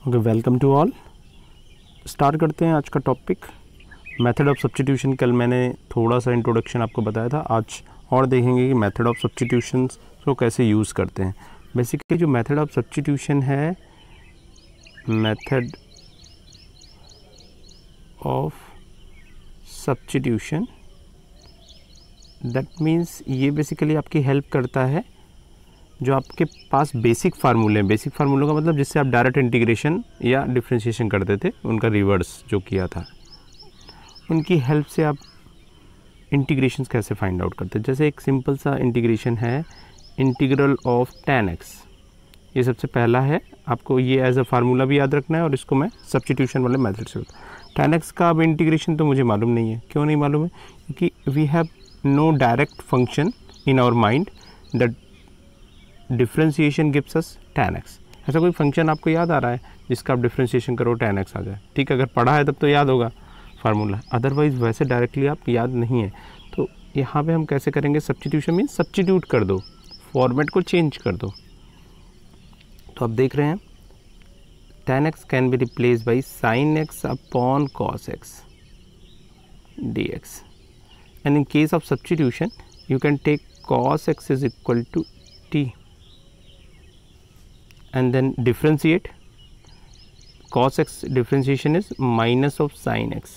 Okay, welcome to all. Start करते हैं आज का टॉपिक, मेथड ऑफ सब्स्टिट्यूशन। कल मैंने थोड़ा सा इंट्रोडक्शन आपको बताया था, आज और देखेंगे कि मेथड ऑफ सब्स्टिट्यूशन को कैसे यूज़ करते हैं। बेसिकली जो मेथड ऑफ सब्स्टिट्यूशन है, method of substitution that means ये बेसिकली आपकी हेल्प करता है जो आपके पास बेसिक फार्मूले हैं। बेसिक फार्मूलों का मतलब जिससे आप डायरेक्ट इंटीग्रेशन या डिफरेंशिएशन करते थे, उनका रिवर्स जो किया था, उनकी हेल्प से आप इंटीग्रेशंस कैसे फाइंड आउट करते हैं। जैसे एक सिंपल सा इंटीग्रेशन है, इंटीग्रल ऑफ tan x। ये सबसे पहला है, आपको ये एज अ फार्मूला भी याद रखना है और इसको मैं सब्स्टिट्यूशन वाले मेथड से tan x का अब इंटीग्रेशन तो मुझे मालूम नहीं है। क्यों नहीं मालूम है? क्योंकि we have no direct function in our mind that differentiation gives us tan x। ऐसा कोई फंक्शन आपको याद आ रहा है जिसका आप डिफ्रेंशिएशन करो tan x आ जाए? ठीक है, अगर पढ़ा है तब तो याद होगा फार्मूला, अदरवाइज वैसे डायरेक्टली आप याद नहीं है। तो यहाँ पे हम कैसे करेंगे सब्स्टिट्यूशन? मीन्स सब्स्टिट्यूट कर दो, फॉर्मेट को चेंज कर दो। तो आप देख रहे हैं tan x can be replace by sin x upon cos x dx, and in case of substitution you can take cos x is equal to t and then differentiate. Cos x differentiation is minus of sin x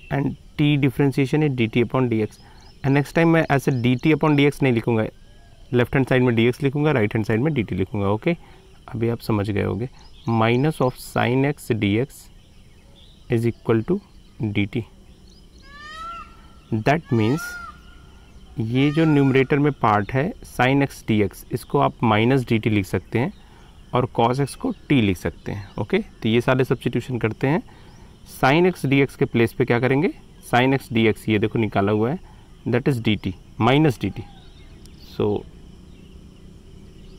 and t differentiation is dt upon dx. and next time मैं ऐसे dt upon dx नहीं लिखूंगा, left hand side में dx लिखूंगा, right hand side में dt लिखूंगा। Okay, अभी आप समझ गए होंगे। Minus of sin x dx is equal to dt। That means ये जो न्यूमरेटर में पार्ट है sin x dx, इसको आप माइनस dt लिख सकते हैं और cos x को t लिख सकते हैं। ओके, तो ये सारे सब्स्टिट्यूशन करते हैं। sin x dx के प्लेस पे क्या करेंगे? sin x dx ये देखो निकाला हुआ है, that is dt minus dt। So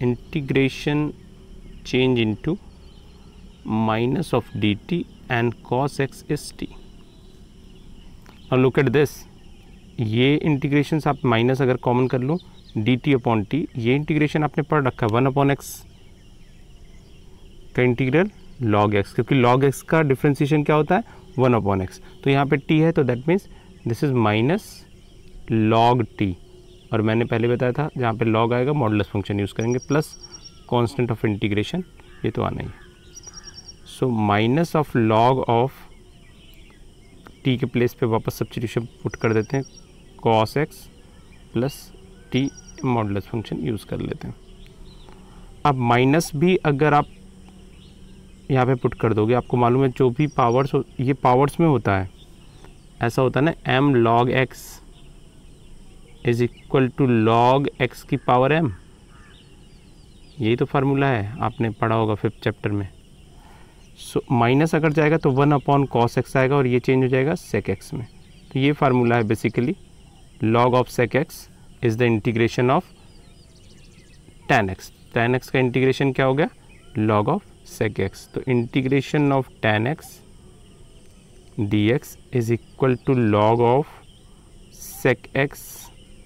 integration change into minus of dt and cos x is t। Now look at this, ये इंटीग्रेशन आप माइनस अगर कॉमन कर लो डी टी अपॉन टी, ये इंटीग्रेशन आपने पढ़ रखा है 1 अपॉन एक्स का इंटीग्रल log x, क्योंकि log x का डिफ्रेंशिएशन क्या होता है 1 अपॉन एक्स। तो यहाँ पे t है तो that means this is minus log t, और मैंने पहले बताया था जहाँ पे log आएगा मॉडुलस फंक्शन यूज़ करेंगे प्लस कांस्टेंट ऑफ इंटीग्रेशन, ये तो आना ही है। So minus of log of t के प्लेस पे वापस सब्स्टिट्यूशन पुट कर देते हैं, cos x plus t modulus function use कर लेते हैं। अब माइनस भी अगर आप यहाँ पे पुट कर दोगे, आपको मालूम है जो भी पावर्स ये पावर्स में होता है, ऐसा होता है ना, m log x is equal to log x की पावर m। यही तो फार्मूला है, आपने पढ़ा होगा 5th चैप्टर में। सो माइनस अगर जाएगा तो 1 अपॉन cos x आएगा और ये चेंज हो जाएगा sec x में। तो ये फार्मूला है basically, log of sec x is the integration of tan x। tan x का इंटीग्रेशन क्या हो गया? log of sec x। तो integration of tan x dx is equal to log of sec x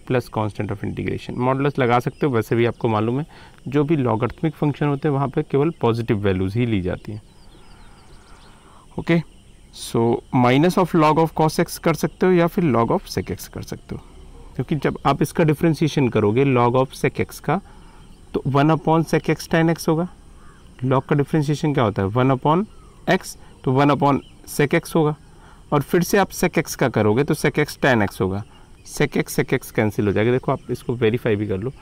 plus constant of integration. Modulus लगा सकते हो, वैसे भी आपको मालूम है जो भी लॉगरिथमिक फंक्शन होते हैं वहाँ पे केवल पॉजिटिव वैल्यूज़ ही ली जाती हैं। Okay, so minus of log of cos x कर सकते हो या फिर log ऑफ sec x कर सकते हो, क्योंकि जब आप इसका डिफ्रेंशिएशन करोगे log ऑफ sec x का, तो 1 upon sec x tan x होगा। log का डिफ्रेंशिएशन क्या होता है 1 अपॉन x, तो 1 अपॉन sec x होगा, और फिर से आप sec x का करोगे तो sec x tan x होगा। sec x कैंसिल हो जाएगा। देखो आप इसको वेरीफाई भी कर लो,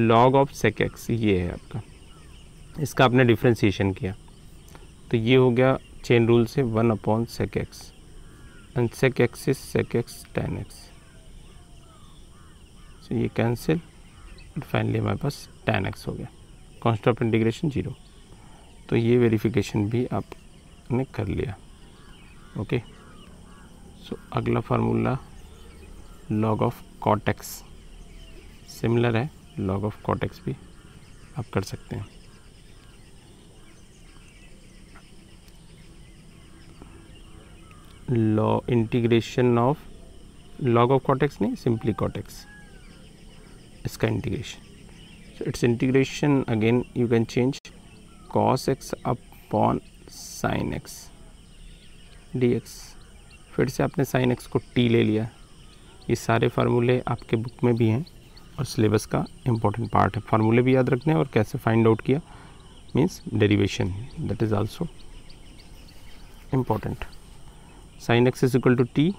log ऑफ sec x ये है आपका, इसका आपने डिफ्रेंशिएशन किया तो ये हो गया चेन रूल से 1 upon sec x, and sec x is sec x tan x। सो ये कैंसिल, फाइनली हमारे पास tan x हो गया, कांस्टेंट ऑफ इंटीग्रेशन 0। तो ये वेरिफिकेशन भी आपने कर लिया। ओके, सो अगला formula log of cot x, similar है, log ऑफ cot x भी आप कर सकते हैं। Integration of log of cot x नहीं, सिंपली cot x, इसका integration. So its integration again you can change cos x upon sin x dx। फिर से आपने sin x को t ले लिया। ये सारे फार्मूले आपके बुक में भी हैं और सिलेबस का इम्पोर्टेंट पार्ट है। फार्मूले भी याद रखने हैं और कैसे फाइंड आउट किया, means derivation, that is also important. sin x is equal to t,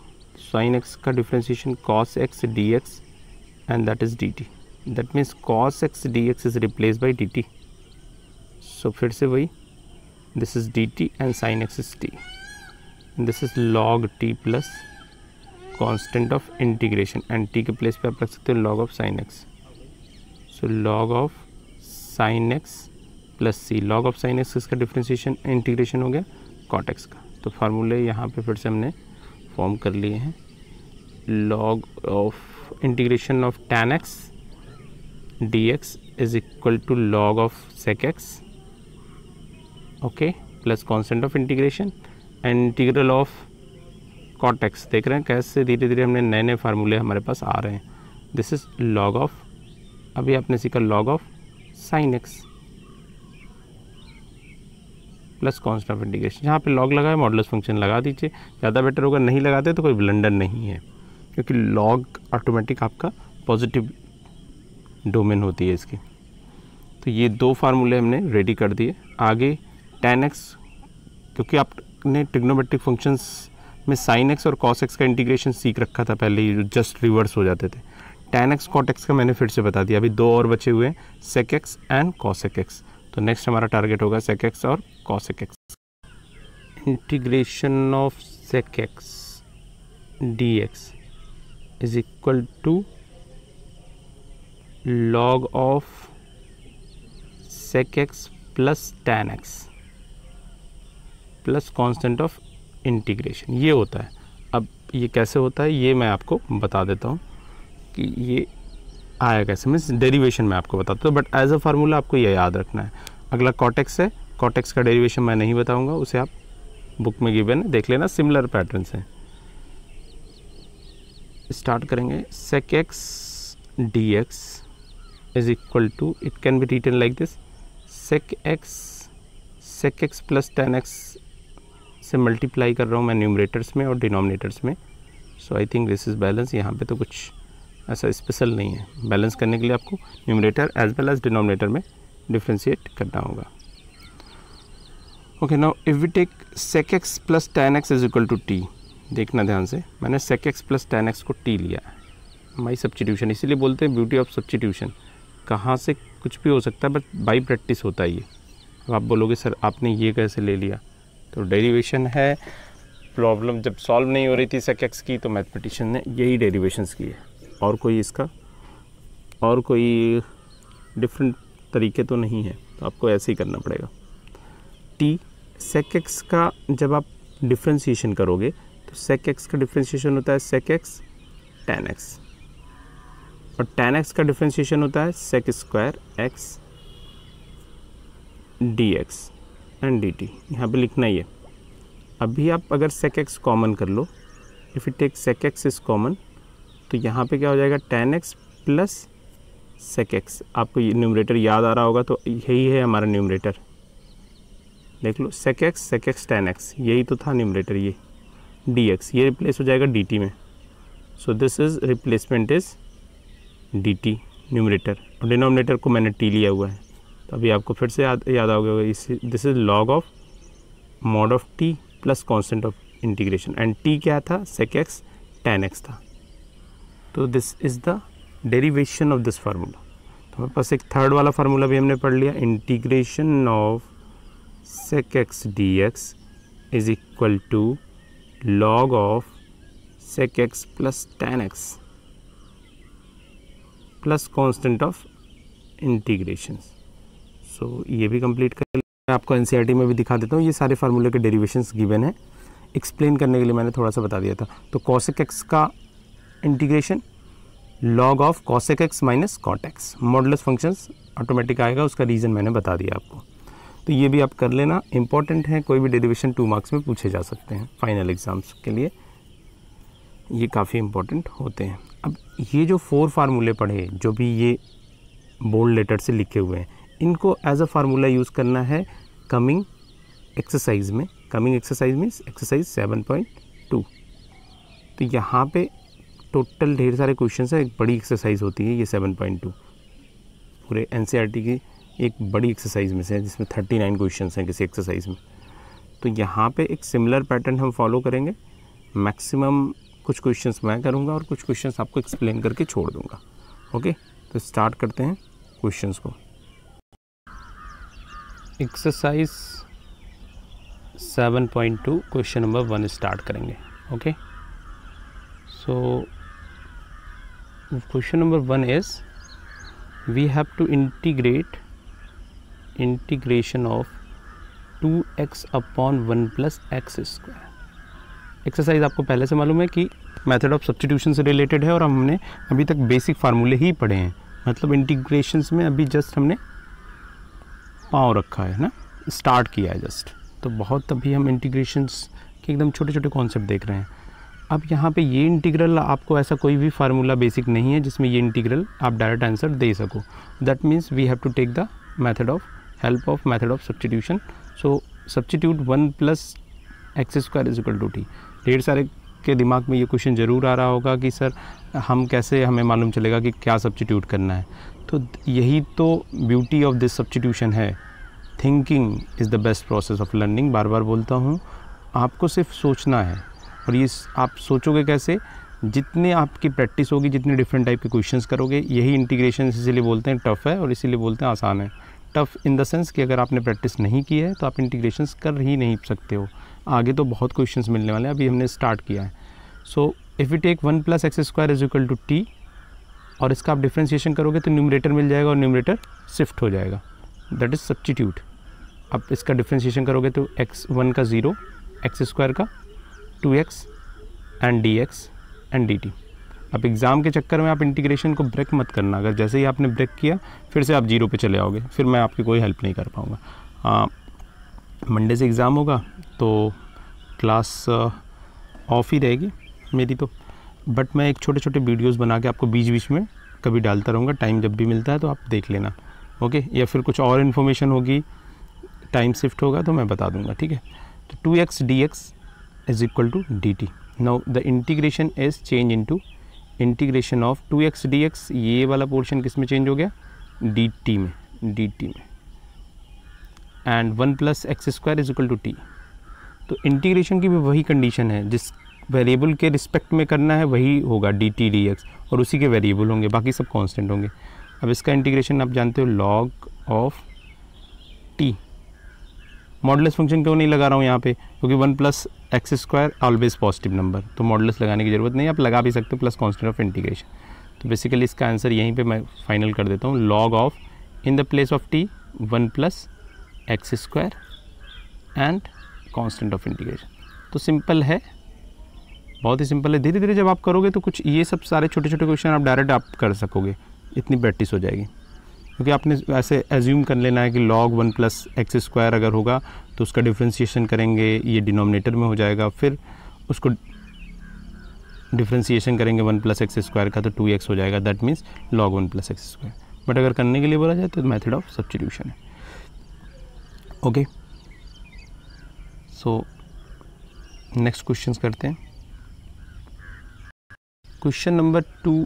sin x का differentiation cos x dx and that is dt, that means cos x dx is replaced by dt, so फिर से वही, this is dt and sin x is t, and this is log t plus constant of integration, and t के place पे आप रख सकते हो log of sin x, so log of sin x plus c, log of sin x इसका differentiation integration हो गया cot x का। तो फार्मूले यहाँ पे फिर से हमने फॉर्म कर लिए हैं, log of integration of tan x dx is equal to log of sec x, okay, plus constant of integration and integral of cot x। देख रहे हैं कैसे धीरे धीरे हमने नए नए फार्मूले हमारे पास आ रहे हैं। दिस इज log of, अभी आपने सीखा log of sin x plus constant of integration. जहाँ पे लॉग लगा है मॉडुलस फंक्शन लगा दीजिए, ज़्यादा बेटर होगा। नहीं लगाते तो कोई ब्लंडर नहीं है, क्योंकि लॉग ऑटोमेटिक आपका पॉजिटिव डोमेन होती है इसकी। तो ये दो फार्मूले हमने रेडी कर दिए। आगे tan x, क्योंकि आपने ट्रिग्नोमेट्रिक फंक्शंस में sin x और cos x का इंटीग्रेशन सीख रखा था पहले ही, जस्ट रिवर्स हो जाते थे। tan x cot x का मैंने फिर से बता दिया। अभी दो और बचे हुए हैं, sec x and cosec x। तो नेक्स्ट हमारा टारगेट होगा sec x और cosec x। Integration of sec x dx is equal to log of sec x plus tan x plus constant of integration, ये होता है। अब ये कैसे होता है ये मैं आपको बता देता हूँ कि ये आया कैसे, मीन्स डेरिवेशन मैं आपको बताता हूँ, बट एज अ फार्मूला आपको ये याद रखना है। अगला कॉटेक्स है, कॉटेक्स का डेरिवेशन मैं नहीं बताऊँगा, उसे आप बुक में गिवन है, देख लेना, सिमिलर पैटर्न्स हैं। स्टार्ट करेंगे, sec x dx is equal to, it can be written like this, sec x plus tan x से मल्टीप्लाई कर रहा हूँ मैं न्यूमरेटर्स में और डिनोमिनेटर्स में। So I think this is balance. यहाँ पे तो कुछ ऐसा स्पेशल नहीं है। बैलेंस करने के लिए आपको numerator as well as denominator में डिफ्रेंशिएट करना होगा। Okay, now if we take sec x plus tan x is equal to t, देखना ध्यान से, मैंने sec x plus tan x को t लिया है, माई सब्स्टिट्यूशन, इसीलिए बोलते हैं ब्यूटी ऑफ सब्स्टिट्यूशन। कहाँ से कुछ भी हो सकता है, बट बाई प्रैक्टिस होता है ये। अब आप बोलोगे सर आपने ये कैसे ले लिया, तो डेरिवेशन है। प्रॉब्लम जब सॉल्व नहीं हो रही थी sec x की, तो मैथमेटिशियन ने यही डेरिवेशंस की है, और कोई इसका और कोई डिफरेंट तरीके तो नहीं है, तो आपको ऐसे ही करना पड़ेगा। t sec x का जब आप डिफ्रेंशिएशन करोगे तो sec x का डिफ्रेंशिएशन होता है sec x tan x, और tan x का डिफ्रेंशिएशन होता है sec square x dx and dt। यहाँ पे लिखना ही है। अभी आप अगर sec x कॉमन कर लो, if you take sec x is common, तो यहाँ पे क्या हो जाएगा, tan x plus sec x। आपको ये न्यूमरेटर याद आ रहा होगा, तो यही है हमारा न्यूमरेटर, देख लो, sec x tan x, यही तो था न्यूमरेटर, ये dx, ये रिप्लेस हो जाएगा dt में। So this is replacement is dt numerator, और डिनोमिनेटर को मैंने t लिया हुआ है। तो अभी आपको फिर से याद आओगे, this is log of mod of t plus constant of integration, and t क्या था, sec x tan x था। तो this is the derivation of this formula. तो हमारे पास एक थर्ड वाला फार्मूला भी हमने पढ़ लिया, integration of sec x dx is equal to log of sec x plus tan x plus constant of integration. So ये भी कंप्लीट कर लिया। आपको एनसीईआरटी में भी दिखा देता हूँ, ये सारे फार्मूले के डेरिवेशंस गिवन है। एक्सप्लेन करने के लिए मैंने थोड़ा सा बता दिया था। तो cosec x का integration log of cosec x minus cot x, modulus functions automatic आएगा, उसका रीज़न मैंने बता दिया आपको। तो ये भी आप कर लेना, इंपॉर्टेंट है। कोई भी डेरिवेशन 2 मार्क्स में पूछे जा सकते हैं फाइनल एग्ज़ाम्स के लिए, ये काफ़ी इंपॉर्टेंट होते हैं। अब ये जो 4 फार्मूले पढ़े, जो भी ये बोल्ड लेटर से लिखे हुए हैं, इनको एज अ फार्मूला यूज़ करना है कमिंग एक्सरसाइज में, कमिंग एक्सरसाइज मीन्स एक्सरसाइज 7.2। तो यहाँ पे टोटल ढेर सारे क्वेश्चन हैं, एक बड़ी एक्सरसाइज होती है ये 7.2, पूरे एनसीईआरटी की एक बड़ी एक्सरसाइज में से है, जिसमें 39 क्वेश्चन हैं किसी एक्सरसाइज में। तो यहाँ पे एक सिमिलर पैटर्न हम फॉलो करेंगे। मैक्सिमम कुछ क्वेश्चंस मैं करूँगा और कुछ क्वेश्चंस आपको एक्सप्लेन करके छोड़ दूँगा। ओके, तो स्टार्ट करते हैं क्वेश्चंस को। एक्सरसाइज 7.2 क्वेश्चन नंबर 1 स्टार्ट करेंगे। Okay, so question number 1 is we have to integration of 2x upon 1 plus X square. Exercise आपको पहले से मालूम है कि मेथड ऑफ सब्स्टिट्यूशन से रिलेटेड है और हमने अभी तक बेसिक फार्मूले ही पढ़े हैं, मतलब इंटीग्रेशंस में अभी जस्ट हमने पाँव रखा है ना, स्टार्ट किया है जस्ट। तो बहुत अभी हम इंटीग्रेशंस के एकदम छोटे छोटे कॉन्सेप्ट देख रहे हैं। अब यहाँ पे ये इंटीग्रल, आपको ऐसा कोई भी फार्मूला बेसिक नहीं है जिसमें ये इंटीग्रल आप डायरेक्ट आंसर दे सको। That means we have to take the method of help of method of substitution. So substitute 1 plus X square is equal to T. ढेर सारे के दिमाग में ये क्वेश्चन ज़रूर आ रहा होगा कि सर हम कैसे, हमें मालूम चलेगा कि क्या सब्स्टिट्यूट करना है। तो यही तो ब्यूटी ऑफ दिस सब्स्टिट्यूशन है। Thinking is the best process of learning. बार बार बोलता हूँ, आपको सिर्फ सोचना है। और ये आप सोचोगे कैसे? जितने आपकी प्रैक्टिस होगी, जितने डिफरेंट टाइप के क्वेश्चंस करोगे। यही इंटीग्रेशन इसीलिए बोलते हैं टफ़ है और इसीलिए बोलते हैं आसान है। टफ़ इन द सेंस कि अगर आपने प्रैक्टिस नहीं की है तो आप इंटीग्रेशंस कर ही नहीं सकते हो। आगे तो बहुत क्वेश्चंस मिलने वाले हैं, अभी हमने स्टार्ट किया है। So if you take 1 plus X square is equal to T, और इसका आप डिफ्रेंशिएशन करोगे तो न्यूमरेटर मिल जाएगा और न्यूमरेटर शिफ्ट हो जाएगा, दैट इज़ सब्स्टिट्यूट। अब इसका डिफ्रेंशिएशन करोगे तो x1 का 0, एक्स स्क्वायर का 2x and dx and dt। अब एग्ज़ाम के चक्कर में आप इंटीग्रेशन को ब्रेक मत करना। अगर जैसे ही आपने ब्रेक किया फिर से आप 0 पे चले आओगे, फिर मैं आपकी कोई हेल्प नहीं कर पाऊँगा। मंडे से एग्ज़ाम होगा तो क्लास ऑफ ही रहेगी मेरी तो, बट मैं एक छोटे छोटे वीडियोस बना के आपको बीच बीच में कभी डालता रहूँगा। टाइम जब भी मिलता है तो आप देख लेना। ओके, या फिर कुछ और इन्फॉर्मेशन होगी, टाइम शिफ्ट होगा तो मैं बता दूँगा, ठीक है। तो 2x dx is equal to dt। Now the integration is change into integration of 2x dx। ये वाला पोर्शन किस में चेंज हो गया? dt में, and 1 plus X square is equal to T. तो इंटीग्रेशन की भी वही कंडीशन है, जिस वेरिएबल के रिस्पेक्ट में करना है वही होगा dt dx, और उसी के वेरिएबल होंगे, बाकी सब कांस्टेंट होंगे। अब इसका इंटीग्रेशन आप जानते हो log of t। Modulus function क्यों नहीं लगा रहा हूँ यहाँ पे? क्योंकि 1 plus X square always positive number, तो मॉडुलस लगाने की ज़रूरत नहीं, आप लगा भी सकते हो प्लस कांस्टेंट ऑफ इंटीग्रेशन। तो बेसिकली इसका आंसर यहीं पे मैं फाइनल कर देता हूँ, log of in the place of t 1 plus X square and constant of integration. तो सिंपल है, बहुत ही सिंपल है। धीरे धीरे जब आप करोगे तो कुछ ये सब सारे छोटे छोटे क्वेश्चन आप डायरेक्ट आप कर सकोगे, इतनी प्रैक्टिस हो जाएगी। क्योंकि आपने ऐसे एज्यूम कर लेना है कि log 1 प्लस एक्स स्क्वायर अगर होगा तो उसका डिफ्रेंशिएशन करेंगे, ये डिनोमिनेटर में हो जाएगा, फिर उसको डिफ्रेंशिएशन करेंगे 1 प्लस एक्स स्क्वायर का तो 2x हो जाएगा, that means log 1 plus X square. But अगर करने के लिए बोला जाए तो मेथड ऑफ सब्स्टिट्यूशन है। ओके, सो नेक्स्ट क्वेश्चन करते हैं। क्वेश्चन नंबर 2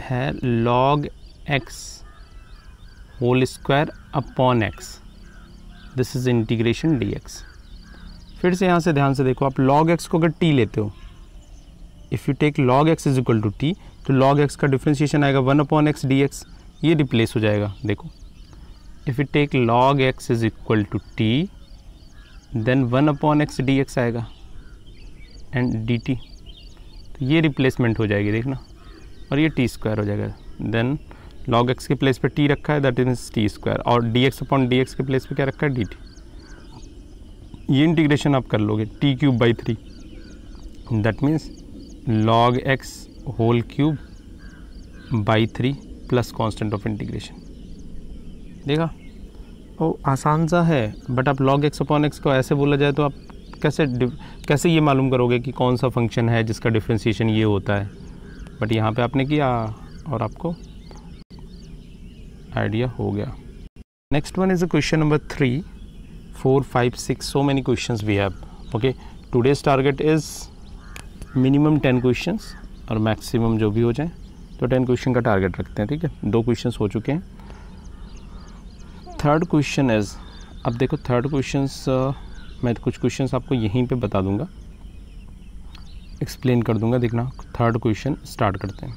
है log x whole square upon x, this is integration dx। फिर से यहाँ से ध्यान से देखो, आप log x को अगर t लेते हो, if you take log x is equal to t, तो log x का डिफ्रेंशिएशन आएगा 1 अपॉन x dx, ये रिप्लेस हो जाएगा। देखो, if you take log x is equal to t, then 1 upon x dx आएगा एंड dt, तो ये रिप्लेसमेंट हो जाएगी, देखना, और ये t स्क्वायर हो जाएगा। देन log x के प्लेस पे t रखा है, दैट इज t स्क्वायर, और dx अपॉन dx के प्लेस पे क्या रखा है? dt। ये इंटीग्रेशन आप कर लोगे t cube by 3, that means log x whole cube by 3 plus constant of integration. देखा, वो आसान सा है, बट आप log x अपॉन x को ऐसे बोला जाए तो आप कैसे ये मालूम करोगे कि कौन सा फंक्शन है जिसका डिफ्रेंशिएशन ये होता है? बट यहाँ पे आपने किया और आपको आइडिया हो गया। Next one is a question number 3, 4, 5, 6, so many questions we have. Okay, today's target is minimum 10 questions और मैक्सिमम जो भी हो जाए तो 10 क्वेश्चन का टारगेट रखते हैं, ठीक है। 2 क्वेश्चंस हो चुके हैं। थर्ड क्वेश्चन इज़, अब देखो थर्ड क्वेश्चंस मैं कुछ क्वेश्चंस आपको यहीं पे बता दूंगा, एक्सप्लेन कर दूंगा। देखना थर्ड क्वेश्चन स्टार्ट करते हैं।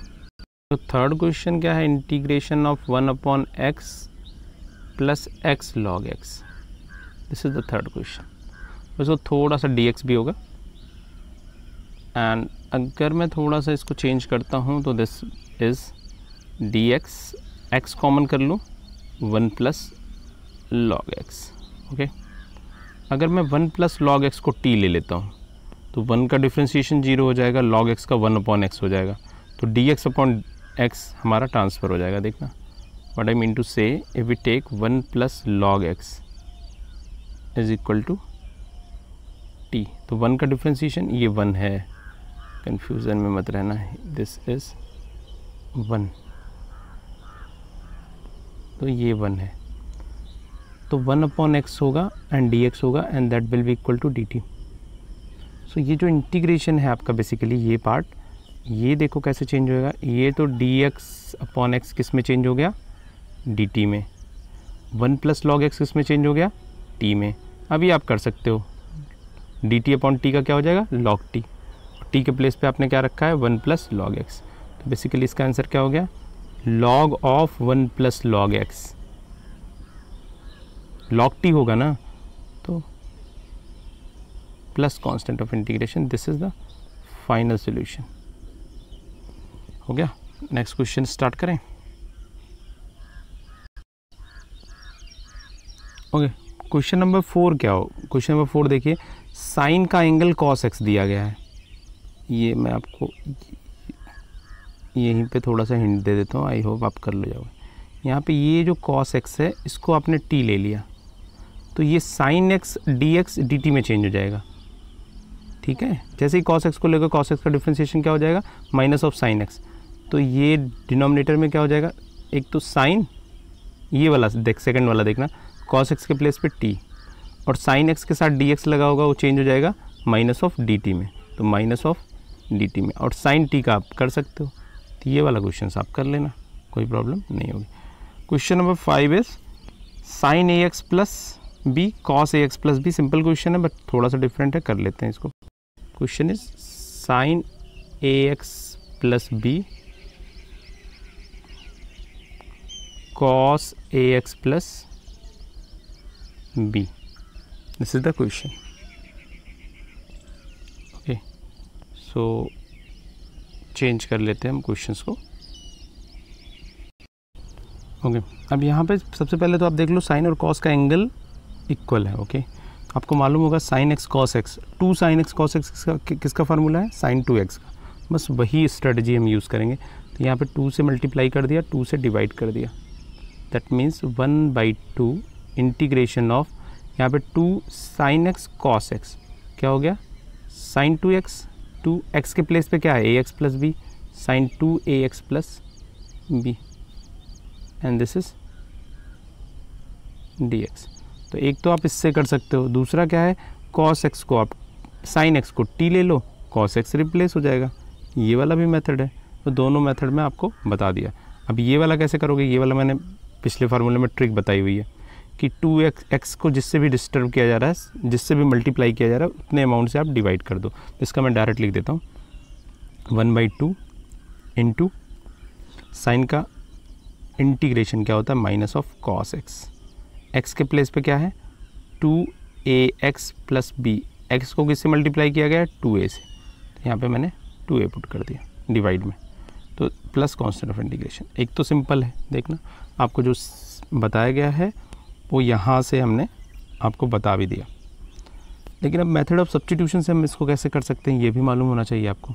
तो थर्ड क्वेश्चन क्या है, integration of 1/x plus x log x। This is the third question. उसको थोड़ा सा dx भी होगा, एंड अगर मैं थोड़ा सा इसको चेंज करता हूँ तो this is dx, x common कर लूँ 1 प्लस log x। ओके, अगर मैं 1 प्लस log x को t ले लेता हूँ तो 1 का डिफ्रेंशिएशन 0 हो जाएगा, log x का 1/x हो जाएगा, तो dx अपॉन x हमारा ट्रांसफ़र हो जाएगा। देखना what I mean to say, if we take 1 plus log x is equal to t, तो 1 का डिफ्रेंशिएशन ये 1 है, कन्फ्यूज़न में मत रहना, दिस इज़ 1, तो ये 1 है, तो 1/x होगा एंड dx होगा and that will be equal to dt। So ये जो इंटीग्रेशन है आपका बेसिकली ये पार्ट, ये देखो कैसे चेंज होएगा, ये तो dx/x किस में चेंज हो गया, dt में। 1 प्लस log x किस में चेंज हो गया, t में। अभी आप कर सकते हो dt/t का क्या हो जाएगा, log t, t के प्लेस पे आपने क्या रखा है 1 प्लस log x, तो बेसिकली इसका आंसर क्या हो गया, log of 1 plus log x। log t होगा ना, तो plus constant of integration, this is the final solution. हो गया। नेक्स्ट क्वेश्चन स्टार्ट करें। ओके, क्वेश्चन नंबर 4 क्या हो, क्वेश्चन नंबर 4 देखिए, साइन का एंगल cos x दिया गया है। ये मैं आपको यहीं पे थोड़ा सा हिंट दे देता हूँ, आई होप आप कर लो जाओगे। यहाँ पे ये जो cos x है इसको आपने t ले लिया, तो ये sin x dx dt में चेंज हो जाएगा, ठीक है। जैसे ही cos x को लेकर cos x का डिफ्रेंशिएशन क्या हो जाएगा, माइनस ऑफ sin x, तो ये डिनोमिनेटर में क्या हो जाएगा, एक तो साइन, ये वाला देख सेकंड वाला देखना, cos x के प्लेस पे t, और sin x के साथ dx लगा होगा, वो चेंज हो जाएगा माइनस ऑफ dt में, तो माइनस ऑफ dt में, और sin t का आप कर सकते हो, तो ये वाला क्वेश्चन आप कर लेना, कोई प्रॉब्लम नहीं होगी। Question number 5 is sin ax plus b cos ax plus b। Simple question है बट थोड़ा सा डिफरेंट है, कर लेते हैं इसको। Question is sin ax plus b cos ax plus b, this is the question. Okay, so change कर लेते हैं हम क्वेश्चंस को। ओके, अब यहाँ पे सबसे पहले तो आप देख लो साइन और कॉस का एंगल इक्वल है। ओके, आपको मालूम होगा sin x cos x, 2 sin x cos x किसका फार्मूला है, sin 2x का, बस वही स्ट्रेटजी हम यूज़ करेंगे। तो यहाँ पे 2 से मल्टीप्लाई कर दिया, 2 से डिवाइड कर दिया, दैट मीन्स 1/2 इंटीग्रेशन ऑफ, यहाँ पे 2 sin x cos x क्या हो गया, sin 2x, 2x के प्लेस पे क्या है ax plus b, sin 2ax plus b, and this is dx। तो एक तो आप इससे कर सकते हो, दूसरा क्या है, cos x को आप sin x को t ले लो, cos x रिप्लेस हो जाएगा, ये वाला भी मेथड है। तो दोनों मेथड में आपको बता दिया। अब ये वाला कैसे करोगे, ये वाला मैंने पिछले फार्मूले में ट्रिक बताई हुई है कि 2x को जिससे भी डिस्टर्ब किया जा रहा है, जिससे भी मल्टीप्लाई किया जा रहा है, उतने अमाउंट से आप डिवाइड कर दो। इसका मैं डायरेक्ट लिख देता हूँ, 1/2 इंटू साइन का इंटीग्रेशन क्या होता है, minus of cos x, x के प्लेस पे क्या है 2ax प्लस b, x को किससे मल्टीप्लाई किया गया है 2a से, तो यहाँ पे मैंने 2a पुट कर दिया डिवाइड में, तो प्लस कांस्टेंट ऑफ इंटीग्रेशन। एक तो सिंपल है, देखना आपको जो बताया गया है वो यहाँ से हमने आपको बता भी दिया, लेकिन अब मेथड ऑफ सब्स्टिट्यूशन से हम इसको कैसे कर सकते हैं ये भी मालूम होना चाहिए आपको,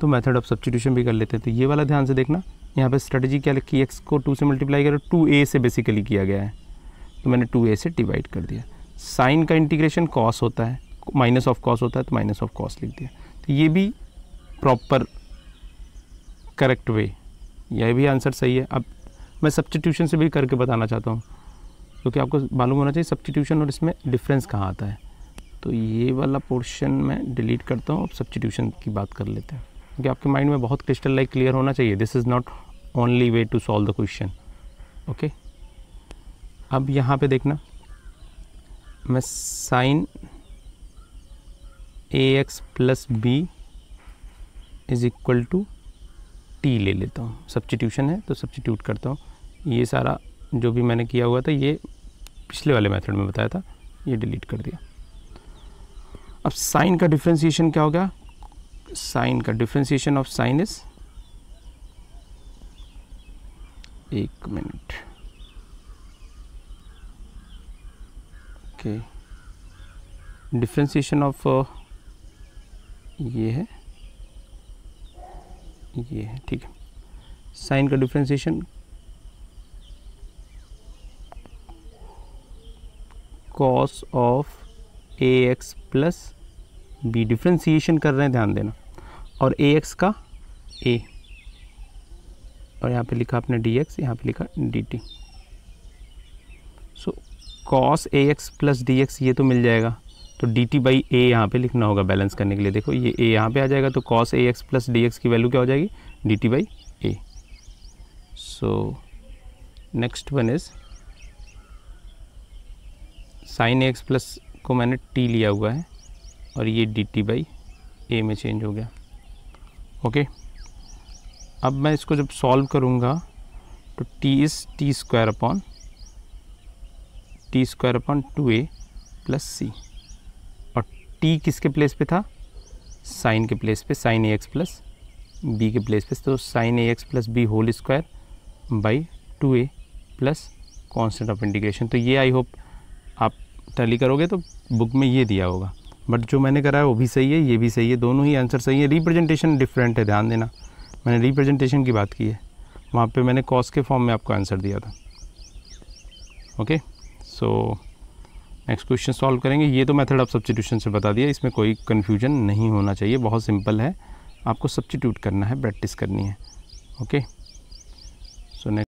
तो मेथड ऑफ सब्स्टिट्यूशन भी कर लेते हैं। तो ये वाला ध्यान से देखना, यहाँ पे स्ट्रेटजी क्या लिखी, x को 2 से मल्टीप्लाई करो, 2a से बेसिकली किया गया है, तो मैंने 2a से डिवाइड कर दिया। साइन का इंटीग्रेशन cos होता है, माइनस ऑफ cos होता है, तो माइनस ऑफ cos लिख दिया। तो ये भी प्रॉपर करेक्ट वे, यह भी आंसर सही है। अब मैं सब्स्टिट्यूशन से भी करके बताना चाहता हूँ, क्योंकि आपको मालूम होना चाहिए सब्स्टिट्यूशन और इसमें डिफरेंस कहाँ आता है। तो ये वाला पोर्शन मैं डिलीट करता हूँ, अब सब्स्टिट्यूशन की बात कर लेते हैं, क्योंकि आपके माइंड में बहुत क्रिस्टल लाइक क्लियर होना चाहिए। This is not only way to solve the question. Okay, अब यहाँ पे देखना, मैं sine ax plus B is equal to T ले लेता हूँ। सब्स्टिट्यूशन है तो सब्स्टिट्यूट करता हूँ। ये सारा जो भी मैंने किया हुआ था ये पिछले वाले मेथड में बताया था, ये डिलीट कर दिया। अब साइन का डिफ्रेंसिएशन क्या होगा? साइन का डिफ्रेंसिएशन ऑफ साइन इज, एक मिनट, ओके, डिफ्रेंसिएशन ऑफ ये है, ठीक है। साइन का differentiation cos of A X plus B, differentiation कर रहे हैं, ध्यान देना, और ए एक्स का ए, और यहाँ पे लिखा आपने डी एक्स, यहाँ पे लिखा D T. So cos A X plus D x ये तो मिल जाएगा, तो डी टी बाई ए यहाँ पे लिखना होगा बैलेंस करने के लिए। देखो ये ए यहाँ पे आ जाएगा, तो cos A X plus D x की वैल्यू क्या हो जाएगी? D T by A. So next one is sine A X plus को मैंने टी लिया हुआ है और ये डी टी बाई ए में चेंज हो गया। ओके, अब मैं इसको जब सॉल्व करूँगा तो t is t square upon 2a plus c, और t किसके प्लेस पे था? साइन के प्लेस पे, sine A X plus B के प्लेस पे, तो sine A X plus B whole square by 2a plus constant of integration. तो ये आई होप आप टैली करोगे तो बुक में ये दिया होगा, बट जो मैंने करा है वो भी सही है, ये भी सही है, दोनों ही आंसर सही है। रिप्रेजेंटेशन डिफरेंट है, ध्यान देना, मैंने रिप्रेजेंटेशन की बात की है, वहाँ पे मैंने कॉस के फॉर्म में आपको आंसर दिया था। Okay, so next question solve करेंगे। ये तो मेथड आप सब्स्टिट्यूशन से बता दिया, इसमें कोई कन्फ्यूजन नहीं होना चाहिए, बहुत सिंपल है, आपको सब्स्टिट्यूट करना है, प्रैक्टिस करनी है। Okay, so next